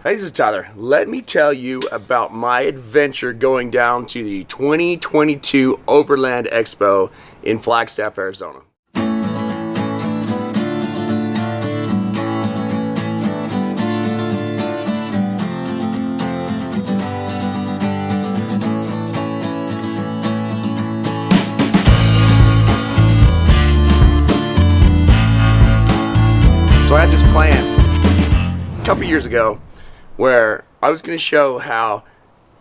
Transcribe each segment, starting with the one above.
Hey, this is Tyler. Let me tell you about my adventure going down to the 2022 Overland Expo in Flagstaff, Arizona. So I had this plan a couple years ago where I was going to show how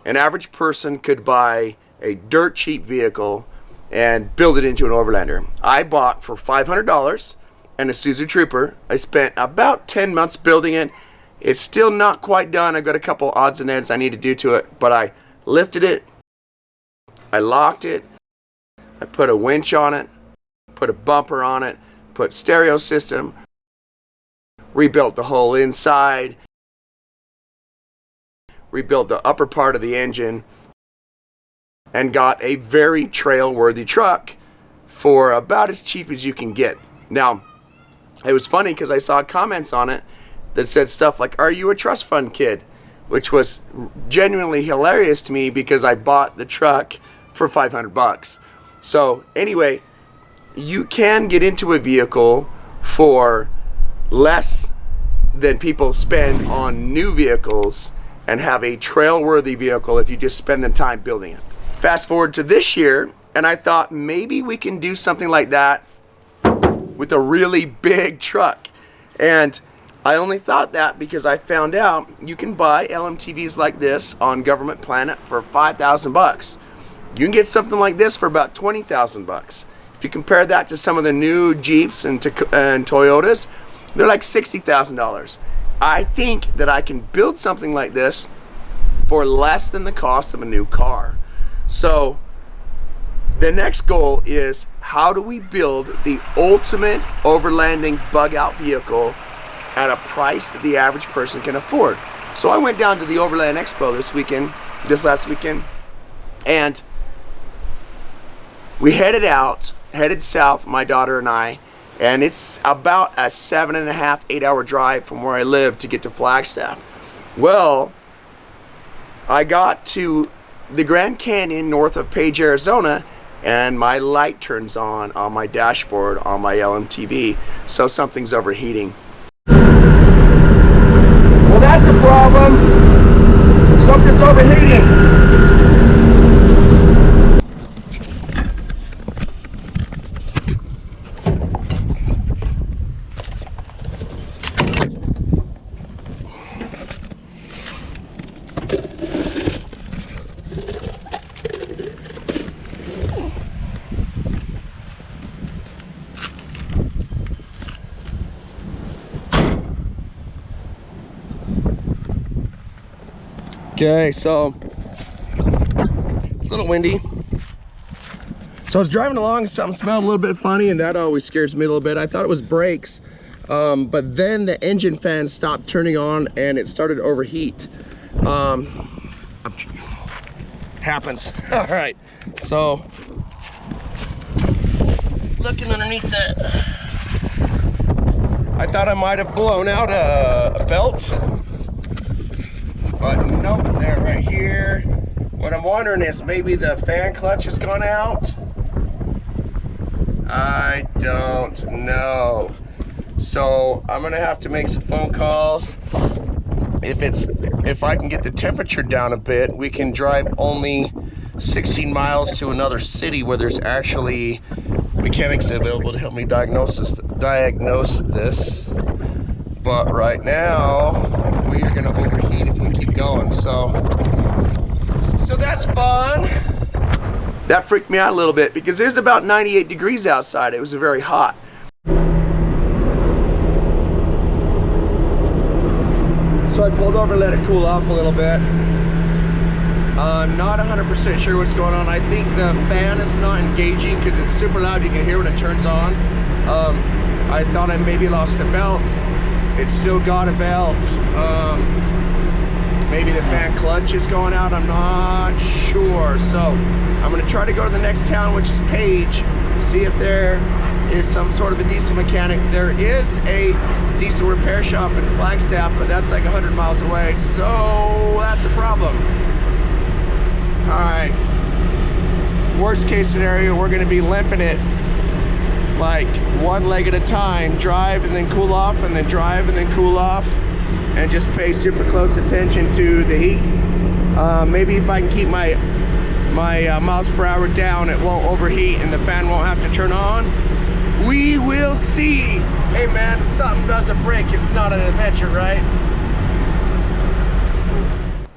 an average person could buy a dirt cheap vehicle and build it into an Overlander. I bought for $500 and a Isuzu Trooper. I spent about 10 months building it. It's still not quite done. I've got a couple odds and ends I need to do to it, but I lifted it, I locked it, I put a winch on it, put a bumper on it, put stereo system, rebuilt the whole inside, rebuilt the upper part of the engine, and got a very trail-worthy truck for about as cheap as you can get. Now, it was funny because I saw comments on it that said stuff like, "Are you a trust fund kid?" Which was genuinely hilarious to me because I bought the truck for $500. So anyway, you can get into a vehicle for less than people spend on new vehicles and have a trail-worthy vehicle if you just spend the time building it. Fast forward to this year, and I thought maybe we can do something like that with a really big truck. And I only thought that because I found out you can buy LMTVs like this on Government Planet for $5,000. You can get something like this for about $20,000. If you compare that to some of the new Jeeps and Toyotas, they're like $60,000. I think that I can build something like this for less than the cost of a new car. So the next goal is, how do we build the ultimate overlanding bug-out vehicle at a price that the average person can afford? So I went down to the Overland Expo this last weekend, and we headed south, my daughter and I, and it's about a 7.5, 8-hour drive from where I live to get to Flagstaff. Well, I got to the Grand Canyon north of Page, Arizona, and my light turns on my dashboard on my LMTV, so something's overheating. Well, that's a problem. Something's overheating. Okay, so it's a little windy. So I was driving along, something smelled a little bit funny, and that always scares me a little bit. I thought it was brakes, but then the engine fan stopped turning on and it started to overheat. Happens. All right, so looking underneath that, I thought I might have blown out a belt. But nope, they're right here. What I'm wondering is maybe the fan clutch has gone out. I don't know. So I'm gonna have to make some phone calls. If I can get the temperature down a bit, we can drive only 16 miles to another city where there's actually mechanics available to help me diagnose this. But right now, we are gonna overheat if we keep going. So that's fun. That freaked me out a little bit because it was about 98 degrees outside. It was very hot. So I pulled over and let it cool off a little bit. I'm not 100% sure what's going on. I think the fan is not engaging because it's super loud. You can hear when it turns on. I thought I maybe lost a belt. It's still got a belt. Maybe the fan clutch is going out, I'm not sure. So I'm gonna try to go to the next town, which is Page, see if they're is some sort of a diesel mechanic. There is a diesel repair shop in Flagstaff, but that's like 100 miles away, so that's a problem. All right, worst case scenario, we're gonna be limping it like one leg at a time, drive and then cool off, and then drive and then cool off, and just pay super close attention to the heat. Maybe if I can keep my miles per hour down, it won't overheat and the fan won't have to turn on. We will see. Hey man, if something doesn't break, it's not an adventure, right?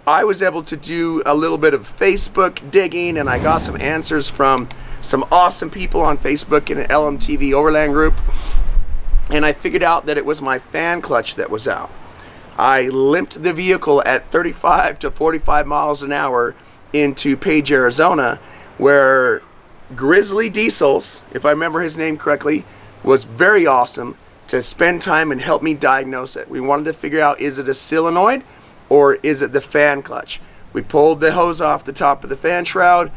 I was able to do a little bit of Facebook digging, and I got some answers from some awesome people on Facebook in an LMTV Overland group, and I figured out that it was my fan clutch that was out. I limped the vehicle at 35 to 45 miles an hour into Page, Arizona, where Grizzly Diesels, if I remember his name correctly, was very awesome to spend time and help me diagnose it. We wanted to figure out, is it a solenoid or is it the fan clutch? We pulled the hose off the top of the fan shroud.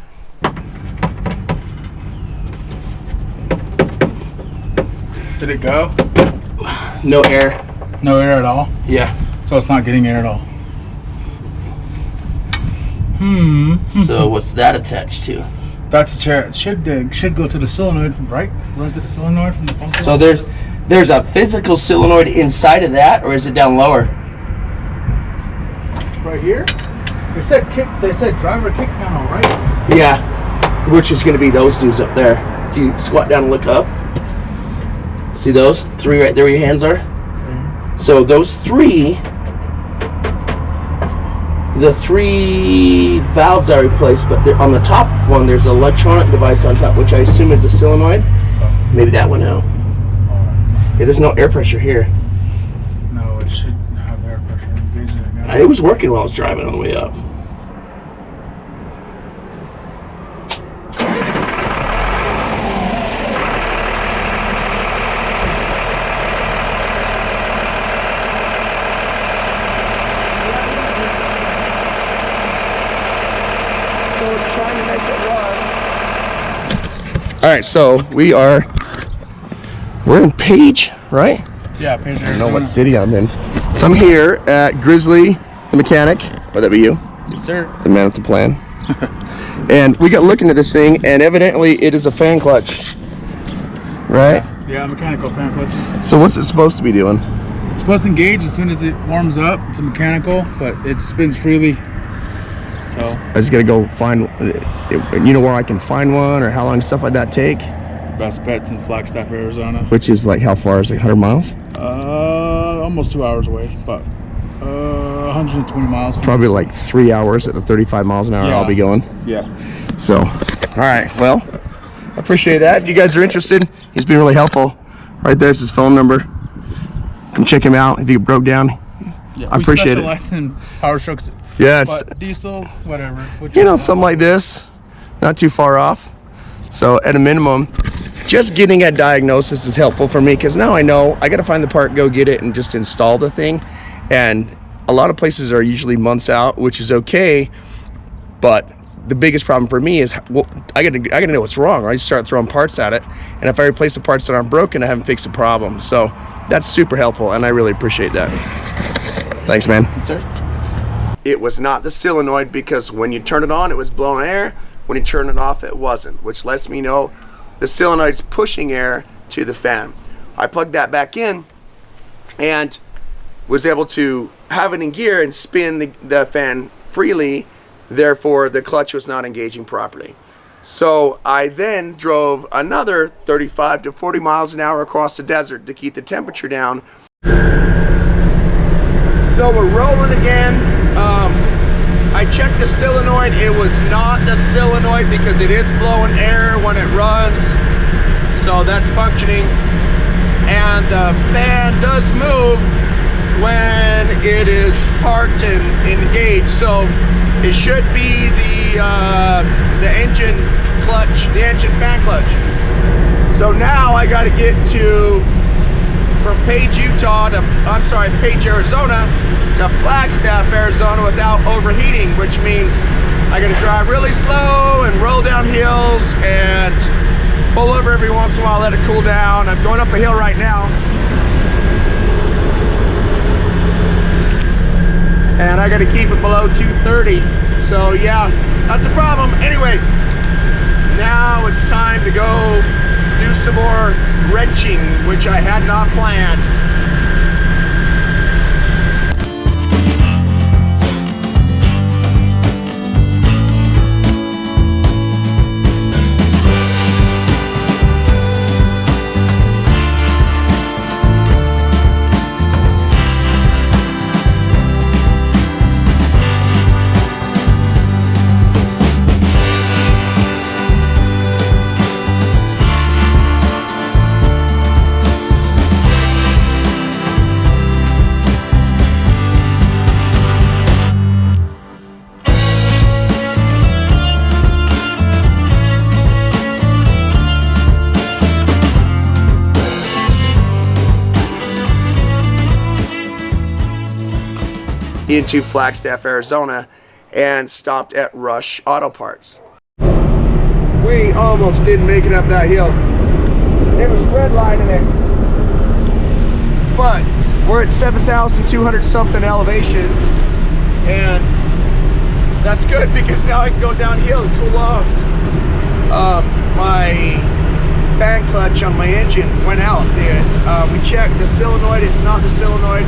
Did it go? No air. No air at all? Yeah. So it's not getting air at all. So what's that attached to? That's a chair. It should go to the solenoid, right? Run to the solenoid from the pump. So there's a physical solenoid inside of that, or is it down lower? Right here. They said kick. They said driver kick panel, right? Yeah, which is going to be those dudes up there. If you squat down and look up, see those three right there where your hands are? So those three, the three valves I replaced, but on the top one there's an electronic device on top, which I assume is a solenoid. Maybe that one out. Yeah, there's no air pressure here. No, it should have air pressure. It was working while I was driving on the way up. All right, so we're in Page, right? Yeah, Page. I don't know what city I'm in. So I'm here at Grizzly, the mechanic. Would that be you? Yes, sir. The man with the plan. And we got looking at this thing, and evidently it is a fan clutch, right? Yeah, mechanical fan clutch. So what's it supposed to be doing? It's supposed to engage as soon as it warms up. It's a mechanical, but it spins freely. So I just gotta go find, you know where I can find one, or how long stuff like that take? best bet's in Flagstaff, Arizona. Which is like how far? Is it 100 miles? Almost 2 hours away, but 120 miles. Probably like 3 hours at the 35 miles an hour. Yeah. I'll be going. Yeah. So, all right. Well, I appreciate that. If you guys are interested, he's been really helpful. Right there's his phone number. Come check him out if you broke down. Yeah, I appreciate it. We specialize in power strokes. Yeah, it's, but diesel, whatever. you know, something like this, not too far off. So at a minimum, just getting a diagnosis is helpful for me, because now I know I got to find the part, go get it, and just install the thing. And a lot of places are usually months out, which is okay. But the biggest problem for me is, well, I gotta know what's wrong, or I start throwing parts at it. And if I replace the parts that aren't broken, I haven't fixed the problem. So that's super helpful, and I really appreciate that. Thanks, man. Yes, sir. It was not the solenoid, because when you turn it on, it was blowing air. When you turn it off, it wasn't, which lets me know the solenoid's pushing air to the fan. I plugged that back in and was able to have it in gear and spin the fan freely. Therefore, the clutch was not engaging properly. So I then drove another 35 to 40 miles an hour across the desert to keep the temperature down. So we're rolling again. I checked the solenoid. It was not the solenoid, because it is blowing air when it runs. So that's functioning. And the fan does move when it is parked and engaged. So it should be the engine clutch, the engine fan clutch. So now I got to get from Page, Page, Arizona to Flagstaff, Arizona without overheating, which means I got to drive really slow and roll down hills and Pull over every once in a while, let it cool down. I'm going up a hill right now. And I gotta keep it below 230. So yeah, that's a problem. Anyway, now it's time to go do some more wrenching, which I had not planned. Into Flagstaff, Arizona, and stopped at Rush Auto Parts. We almost didn't make it up that hill. It was redlining it. But we're at 7,200 something elevation, and that's good because now I can go downhill and cool off. My fan clutch on my engine went out. We checked the solenoid, it's not the solenoid.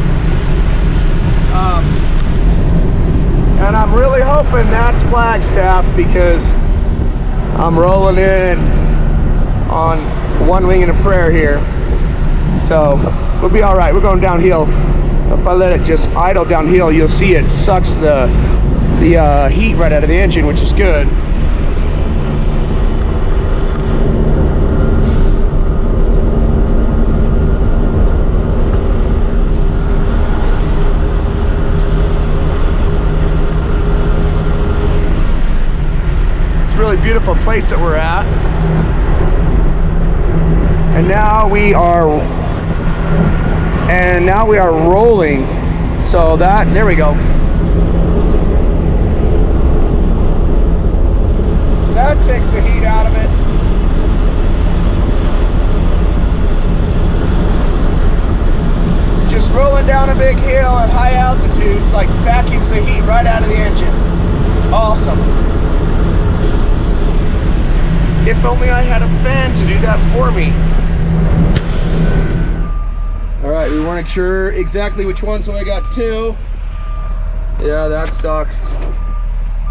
And I'm really hoping that's Flagstaff because I'm rolling in on one wing and a prayer here. So we'll be all right. We're going downhill. If I let it just idle downhill, you'll see it sucks the heat right out of the engine, which is good. Really beautiful place that we're at, and now we are rolling. So there we go. That takes the heat out of it. Just rolling down a big hill at high altitudes like vacuums the heat right out of the engine. It's awesome. If only I had a fan to do that for me. All right, we weren't sure exactly which one, so I got two. Yeah, that sucks.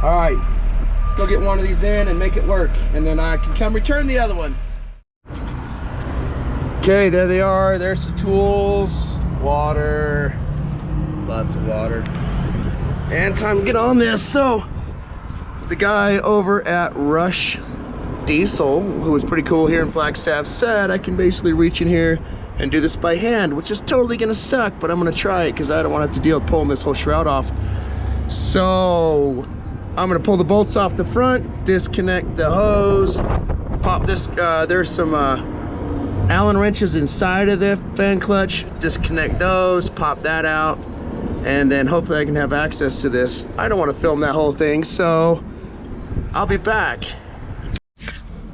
All right, let's go get one of these in and make it work, and then I can come return the other one. Okay, there they are. There's the tools, water, lots of water, and time to get on this. So, the guy over at Rush Diesel, who was pretty cool here in Flagstaff, said I can basically reach in here and do this by hand, which is totally gonna suck, but I'm gonna try it because I don't want to have to deal with pulling this whole shroud off. So I'm gonna pull the bolts off the front, disconnect the hose, pop this, there's some Allen wrenches inside of the fan clutch, disconnect those, pop that out, and then hopefully I can have access to this. I don't want to film that whole thing, so I'll be back.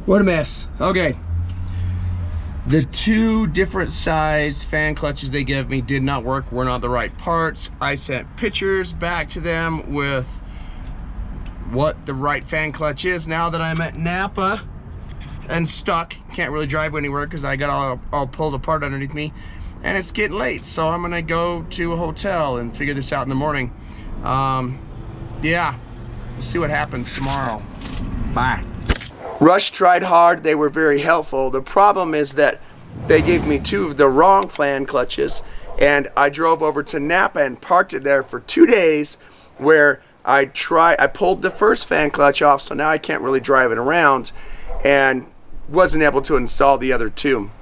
What a mess. Okay. The two different sized fan clutches they gave me did not work, were not the right parts. I sent pictures back to them with what the right fan clutch is. Now that I'm at Napa and stuck, can't really drive anywhere because I got all pulled apart underneath me, and it's getting late, so I'm gonna go to a hotel and figure this out in the morning. Yeah, let's see what happens tomorrow. Bye. Rush tried hard. They were very helpful. The problem is that they gave me two of the wrong fan clutches, and I drove over to Napa and parked it there for 2 days where I pulled the first fan clutch off, so now I can't really drive it around, and wasn't able to install the other two.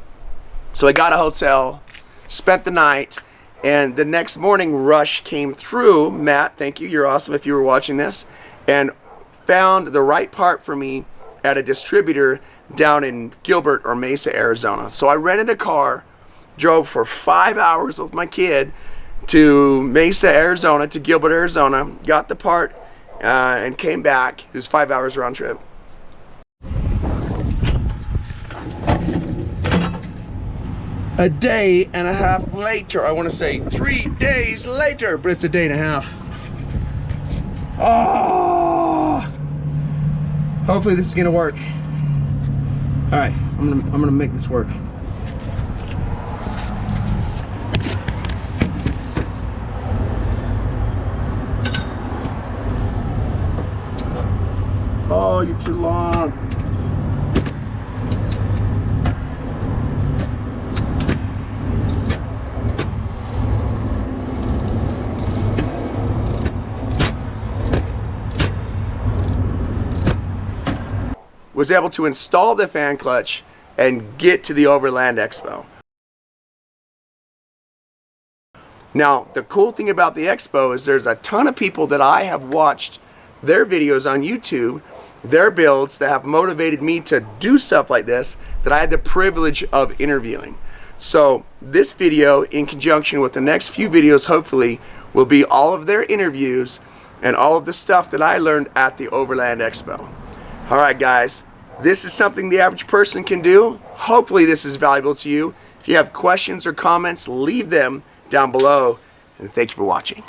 So I got a hotel, spent the night, and the next morning Rush came through. Matt, thank you, you're awesome if you were watching this, and found the right part for me at a distributor down in Gilbert or Mesa, Arizona. So I rented a car, drove for 5 hours with my kid to Mesa, Arizona, to Gilbert, Arizona, got the part, and came back. It was 5 hours round trip. a day and a half later. I want to say 3 days later, but it's a day and a half. Oh, hopefully this is gonna work. All right, I'm gonna make this work. Oh, you're too long. Was able to install the fan clutch and get to the Overland Expo. Now, the cool thing about the Expo is there's a ton of people that I have watched their videos on YouTube, their builds that have motivated me to do stuff like this, that I had the privilege of interviewing. So this video, in conjunction with the next few videos, hopefully, will be all of their interviews and all of the stuff that I learned at the Overland Expo. All right, guys, this is something the average person can do. Hopefully this is valuable to you. If you have questions or comments, leave them down below. And thank you for watching.